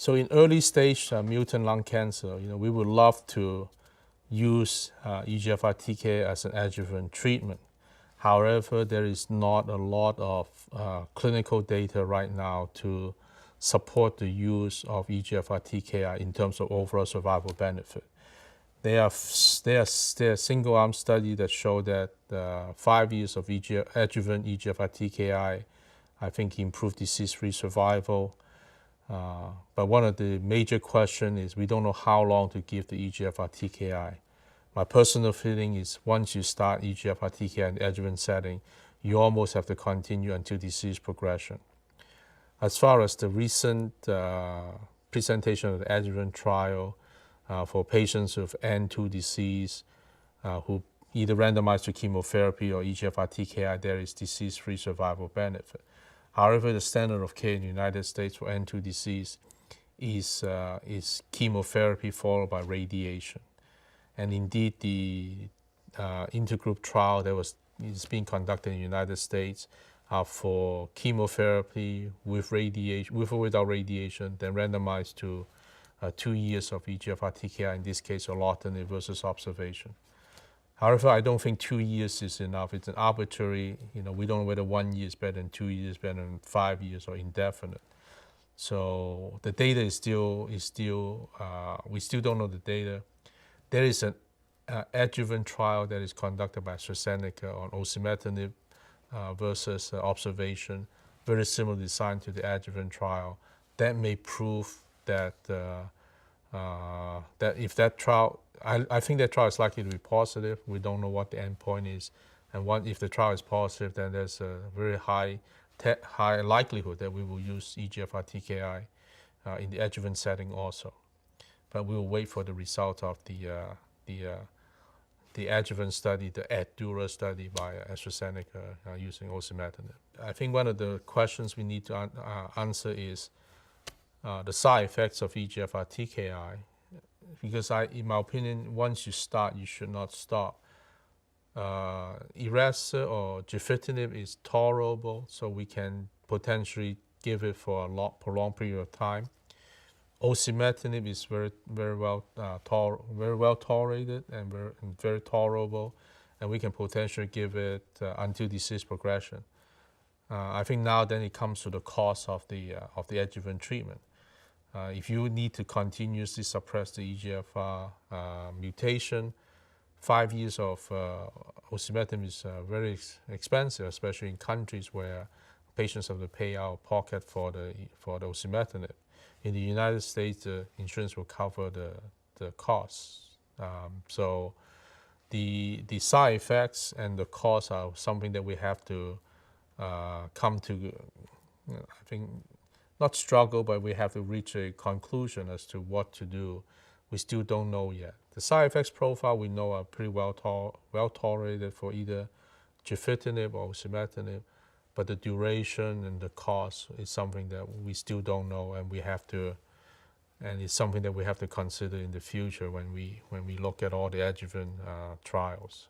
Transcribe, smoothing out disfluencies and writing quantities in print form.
So in early stage mutant lung cancer, we would love to use EGFR TKI as an adjuvant treatment. However, there is not a lot of clinical data right now to support the use of EGFR TKI in terms of overall survival benefit. There are single-arm study that show that 5 years of adjuvant EGFR TKI, I think, improved disease-free survival. But one of the major questions is we don't know how long to give the EGFR TKI. My personal feeling is once you start EGFR TKI in the adjuvant setting, you almost have to continue until disease progression. As far as the recent presentation of the adjuvant trial for patients with N2 disease who either randomized to chemotherapy or EGFR TKI, there is disease-free survival benefit. However, the standard of care in the United States for N2 disease is chemotherapy followed by radiation. And indeed, the intergroup trial that is being conducted in the United States for chemotherapy with radiation, with or without radiation, then randomized to 2 years of EGFR TKI, in this case, allottinib versus observation. However, I don't think 2 years is enough. It's an arbitrary, we don't know whether 1 year is better than 2 years, better than 5 years, or indefinite. So the data is still we still don't know the data. There is an adjuvant trial that is conducted by AstraZeneca on osimertinib versus observation, very similar design to the adjuvant trial. That may prove that that if that trial, I think that trial is likely to be positive. We don't know what the endpoint is, and if the trial is positive, then there's a very high likelihood that we will use EGFR TKI in the adjuvant setting also. But we will wait for the result of the adjuvant study, the ADDURA study by AstraZeneca using osimertinib. I think one of the questions we need to answer is the side effects of EGFR TKI, because in my opinion, once you start, you should not stop. Iressa or gefitinib is tolerable, so we can potentially give it for a prolonged period of time. Osimertinib is very well tolerated and very tolerable, and we can potentially give it until disease progression. I think now then it comes to the cost of the adjuvant treatment. If you need to continuously suppress the EGFR mutation, 5 years of osimertinib is very expensive, especially in countries where patients have to pay out of pocket for the osimertinib. In the United States, the insurance will cover the costs. So the side effects and the costs are something that we have to come to, I think, not struggle, but we have to reach a conclusion as to what to do. We still don't know yet. The side effects profile we know are pretty well tolerated for either gefitinib or osimertinib, but the duration and the cost is something that we still don't know, and it's something that we have to consider in the future when we look at all the adjuvant trials.